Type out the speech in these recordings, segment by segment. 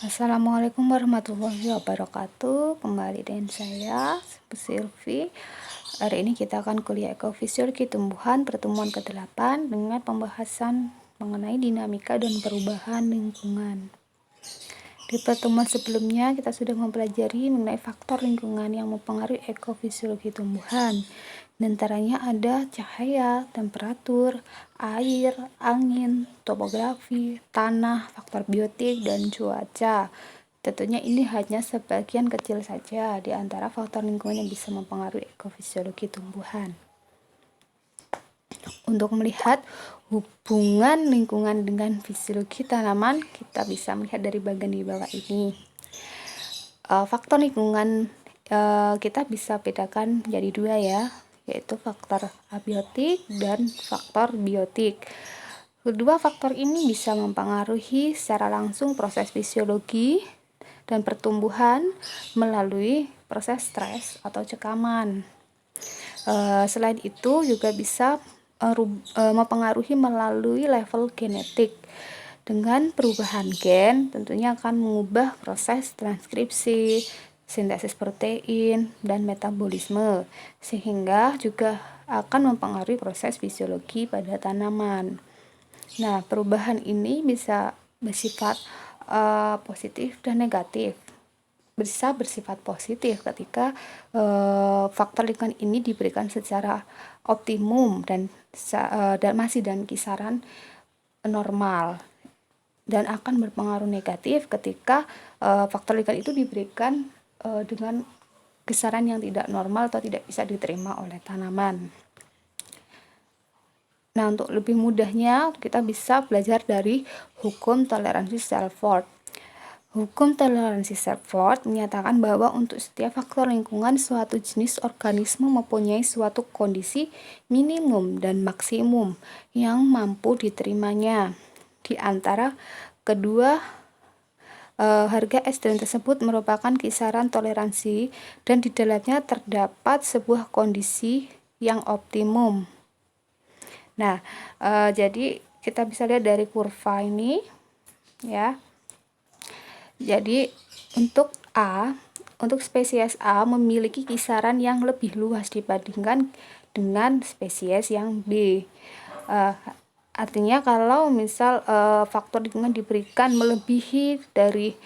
Assalamualaikum warahmatullahi wabarakatuh. Kembali dengan saya, Silvi. Hari ini kita akan kuliah ekofisiologi tumbuhan pertemuan ke-8 dengan pembahasan mengenai dinamika dan perubahan lingkungan. Di pertemuan sebelumnya kita sudah mempelajari mengenai faktor lingkungan yang mempengaruhi ekofisiologi tumbuhan. Di antaranya ada cahaya, temperatur, air, angin, topografi, tanah, faktor biotik, dan cuaca. Tentunya ini hanya sebagian kecil saja di antara faktor lingkungan yang bisa mempengaruhi ekofisiologi tumbuhan. Untuk melihat hubungan lingkungan dengan fisiologi tanaman, kita bisa melihat dari bagian di bawah ini. Faktor lingkungan kita bisa bedakan menjadi dua ya, yaitu faktor abiotik dan faktor biotik. Kedua faktor ini bisa mempengaruhi secara langsung proses fisiologi dan pertumbuhan melalui proses stres atau cekaman. Selain itu juga bisa mempengaruhi melalui level genetik. Dengan perubahan gen tentunya akan mengubah proses transkripsi, sintesis protein, dan metabolisme, sehingga juga akan mempengaruhi proses fisiologi pada tanaman. Nah, perubahan ini bisa bersifat positif dan negatif. Bisa bersifat positif ketika faktor lingkungan ini diberikan secara optimum dan masih dalam kisaran normal, dan akan berpengaruh negatif ketika faktor lingkungan itu diberikan dengan kisaran yang tidak normal atau tidak bisa diterima oleh tanaman. Nah, untuk lebih mudahnya kita bisa belajar dari hukum toleransi Selford. Hukum toleransi Selford menyatakan bahwa untuk setiap faktor lingkungan, suatu jenis organisme mempunyai suatu kondisi minimum dan maksimum yang mampu diterimanya. Di antara kedua harga ekstrim tersebut merupakan kisaran toleransi, dan di dalamnya terdapat sebuah kondisi yang optimum. Nah, jadi kita bisa lihat dari kurva ini ya. Jadi untuk spesies A memiliki kisaran yang lebih luas dibandingkan dengan spesies yang B. Artinya kalau misal faktor lingkungan diberikan melebihi dari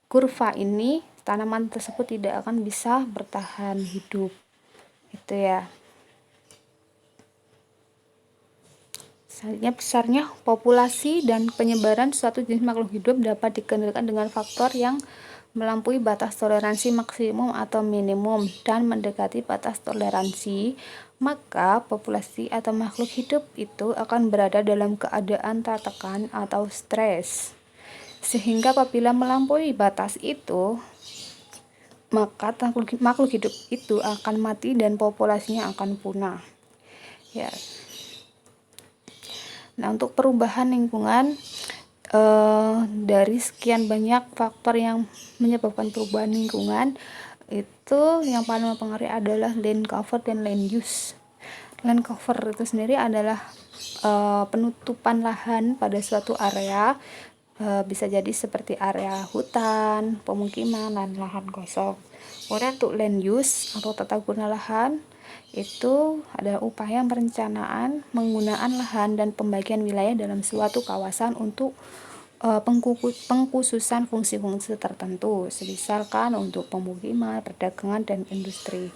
kurva ini, tanaman tersebut tidak akan bisa bertahan hidup. Itu ya. Selanjutnya, besarnya populasi dan penyebaran suatu jenis makhluk hidup dapat dikendalikan dengan faktor yang melampaui batas toleransi maksimum atau minimum dan mendekati batas toleransi, maka populasi atau makhluk hidup itu akan berada dalam keadaan tertekan atau stres. Sehingga apabila melampaui batas itu, maka makhluk hidup itu akan mati dan populasinya akan punah. Ya. Nah, untuk perubahan lingkungan, dari sekian banyak faktor yang menyebabkan perubahan lingkungan, itu yang paling mempengaruhi adalah land cover dan land use. Land cover itu sendiri adalah penutupan lahan pada suatu area, bisa jadi seperti area hutan, pemukiman, dan lahan kosong. Kemudian untuk land use atau tata guna lahan, itu adalah upaya perencanaan penggunaan lahan dan pembagian wilayah dalam suatu kawasan untuk pengkhususan fungsi-fungsi tertentu, misalkan untuk pemukiman, perdagangan, dan industri.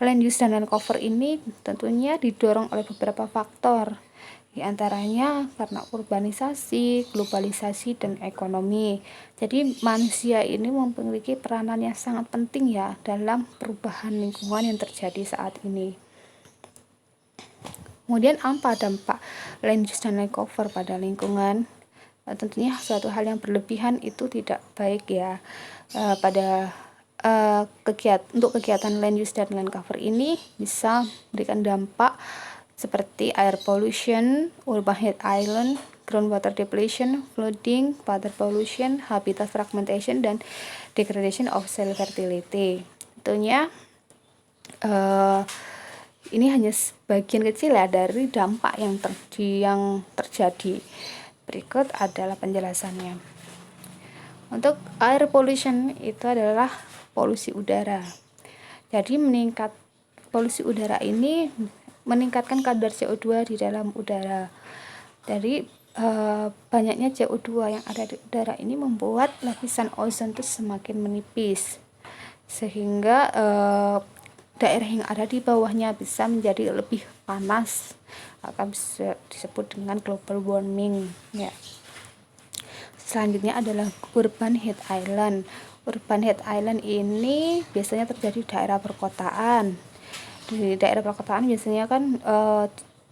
Land use dan land cover ini tentunya didorong oleh beberapa faktor, di antaranya karena urbanisasi, globalisasi, dan ekonomi. Jadi manusia ini memiliki peranan yang sangat penting ya dalam perubahan lingkungan yang terjadi saat ini. Kemudian apa dampak land use dan land cover pada lingkungan? Tentunya suatu hal yang berlebihan itu tidak baik ya. Untuk kegiatan land use dan land cover ini bisa memberikan dampak seperti air pollution, urban heat island, groundwater depletion, flooding, water pollution, habitat fragmentation, dan degradation of soil fertility. Tentunya ini hanya sebagian kecil ya dari dampak yang terjadi. Berikut adalah penjelasannya. Untuk air pollution itu adalah polusi udara. Jadi polusi udara ini meningkatkan kadar CO2 di dalam udara. Dari banyaknya CO2 yang ada di udara ini membuat lapisan ozon itu semakin menipis, sehingga daerah yang ada di bawahnya bisa menjadi lebih panas, akan bisa disebut dengan global warming ya. Selanjutnya adalah urban heat island. Urban heat island ini biasanya terjadi di daerah perkotaan. Di daerah perkotaan biasanya kan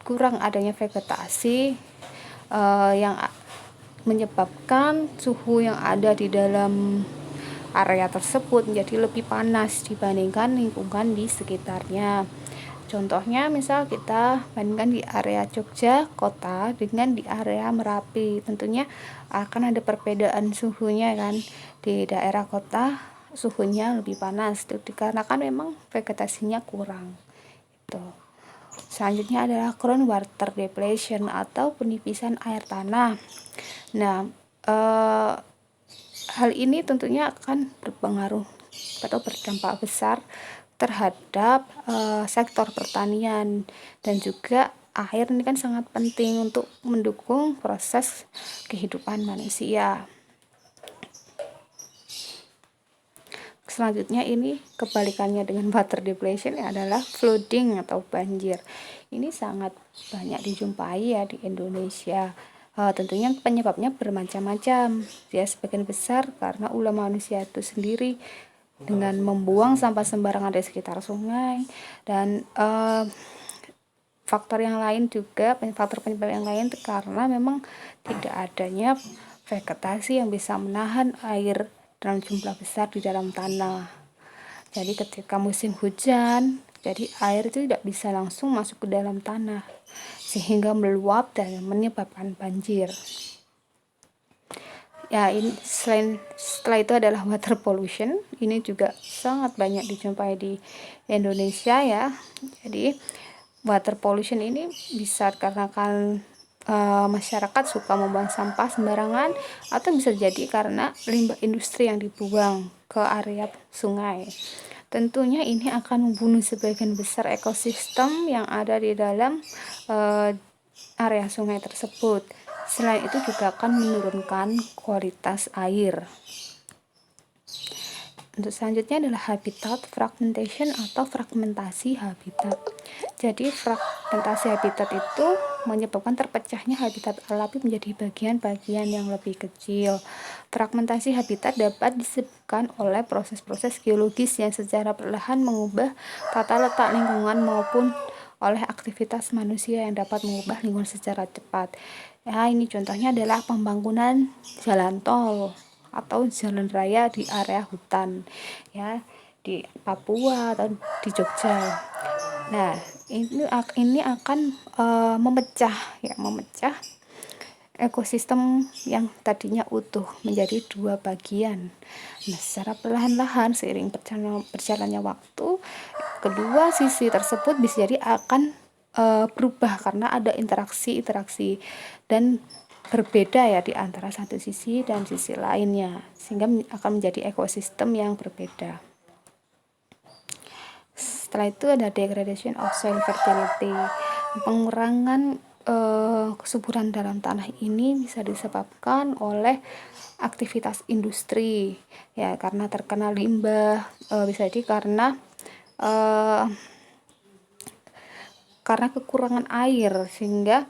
kurang adanya vegetasi yang menyebabkan suhu yang ada di dalam area tersebut menjadi lebih panas dibandingkan lingkungan di sekitarnya. Contohnya misal kita bandingkan di area Jogja kota dengan di area Merapi, tentunya akan ada perbedaan suhunya kan. Di daerah kota suhunya lebih panas itu dikarenakan memang vegetasinya kurang itu. Selanjutnya adalah groundwater depletion atau penipisan air tanah. Nah, hal ini tentunya akan berpengaruh atau berdampak besar terhadap sektor pertanian, dan juga air ini kan sangat penting untuk mendukung proses kehidupan manusia. Selanjutnya ini kebalikannya dengan water depletion adalah flooding atau banjir. Ini sangat banyak dijumpai ya di Indonesia. Tentunya penyebabnya bermacam-macam. Ya, sebagian besar karena ulah manusia itu sendiri dengan membuang sampah sembarangan di sekitar sungai, dan faktor yang lain juga, faktor penyebab yang lain karena memang tidak adanya vegetasi yang bisa menahan air dalam jumlah besar di dalam tanah. Jadi ketika musim hujan, jadi air itu tidak bisa langsung masuk ke dalam tanah sehingga meluap dan menyebabkan banjir. Ya, ini setelah itu adalah water pollution. Ini juga sangat banyak dijumpai di Indonesia ya. Jadi water pollution ini bisa karena masyarakat suka membuang sampah sembarangan, atau bisa jadi karena limbah industri yang dibuang ke area sungai. Tentunya ini akan membunuh sebagian besar ekosistem yang ada di dalam area sungai tersebut. Selain itu juga akan menurunkan kualitas air. Untuk selanjutnya adalah habitat fragmentation atau fragmentasi habitat. Jadi fragmentasi habitat itu menyebabkan terpecahnya habitat alami menjadi bagian-bagian yang lebih kecil. Fragmentasi habitat dapat disebabkan oleh proses-proses geologis yang secara perlahan mengubah tata letak lingkungan maupun oleh aktivitas manusia yang dapat mengubah lingkungan secara cepat. Ya, ini contohnya adalah pembangunan jalan tol atau jalan raya di area hutan ya, di Papua atau di Jogja. Nah, ini akan memecah ekosistem yang tadinya utuh menjadi dua bagian. Nah, secara perlahan-lahan seiring berjalannya waktu, kedua sisi tersebut bisa jadi akan berubah karena ada interaksi dan berbeda ya di antara satu sisi dan sisi lainnya, sehingga akan menjadi ekosistem yang berbeda. Setelah itu ada degradation of soil fertility. Pengurangan kesuburan dalam tanah ini bisa disebabkan oleh aktivitas industri ya, karena terkena limbah, bisa jadi karena kekurangan air, sehingga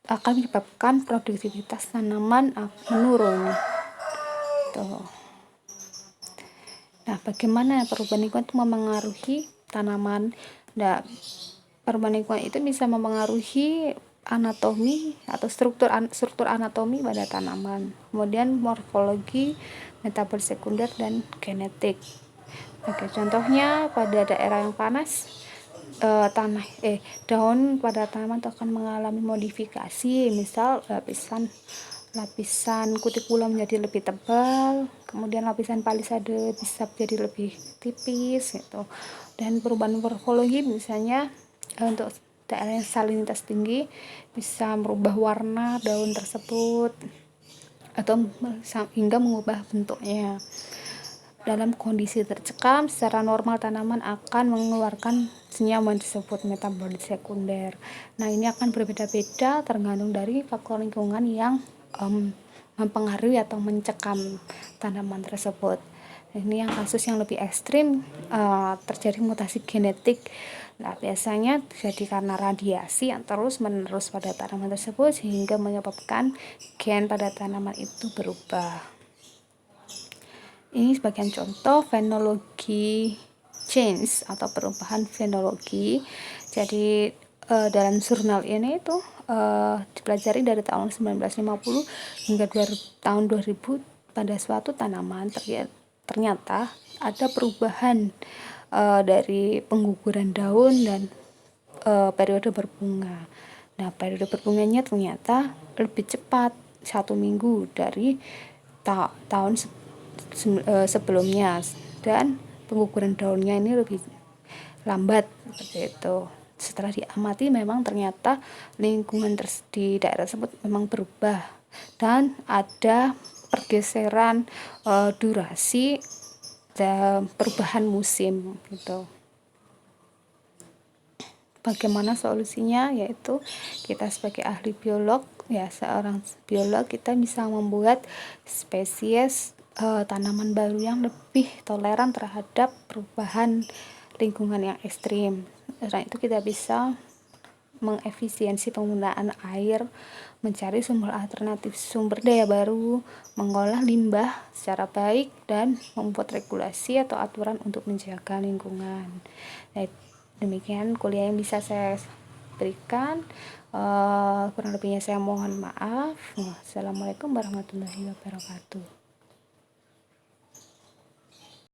akan menyebabkan produktivitas tanaman menurun. Tuh. Nah, bagaimana perubahan lingkungan itu memengaruhi tanaman? Nah, perubahan lingkungan itu bisa memengaruhi anatomi atau struktur anatomi pada tanaman, kemudian morfologi, metabol sekunder, dan genetik. Oke, contohnya pada daerah yang panas, daun pada tanaman akan mengalami modifikasi, misal lapisan kutikula menjadi lebih tebal, kemudian lapisan palisade bisa menjadi lebih tipis gitu. Dan perubahan morfologi misalnya untuk daerah yang salinitas tinggi bisa merubah warna daun tersebut. atau hingga mengubah bentuknya. Dalam kondisi tercekam, secara normal tanaman akan mengeluarkan senyawa disebut metabolit sekunder. Nah, ini akan berbeda-beda tergantung dari faktor lingkungan yang mempengaruhi atau mencekam tanaman tersebut. Ini yang kasus yang lebih ekstrim, terjadi mutasi genetik. Nah, biasanya terjadi karena radiasi yang terus-menerus pada tanaman tersebut sehingga menyebabkan gen pada tanaman itu berubah. Ini sebagian contoh fenologi change atau perubahan fenologi. Jadi dalam jurnal ini itu dipelajari dari tahun 1950 hingga tahun 2000 pada suatu tanaman ternyata ada perubahan dari pengguguran daun dan periode berbunga. Nah, periode berbunganya ternyata lebih cepat 1 minggu dari tahun sebelumnya, dan pengguguran daunnya ini lebih lambat seperti itu. Setelah diamati memang ternyata lingkungan di daerah tersebut memang berubah dan ada pergeseran durasi dan perubahan musim gitu. Bagaimana solusinya? Yaitu kita sebagai ahli biolog, ya seorang biolog, kita bisa membuat spesies tanaman baru yang lebih toleran terhadap perubahan lingkungan yang ekstrim. Selain itu kita bisa mengefisiensi penggunaan air, mencari sumber alternatif sumber daya baru, mengolah limbah secara baik, dan membuat regulasi atau aturan untuk menjaga lingkungan. Nah, demikian kuliah yang bisa saya berikan. Kurang lebihnya saya mohon maaf. Wassalamualaikum warahmatullahi wabarakatuh.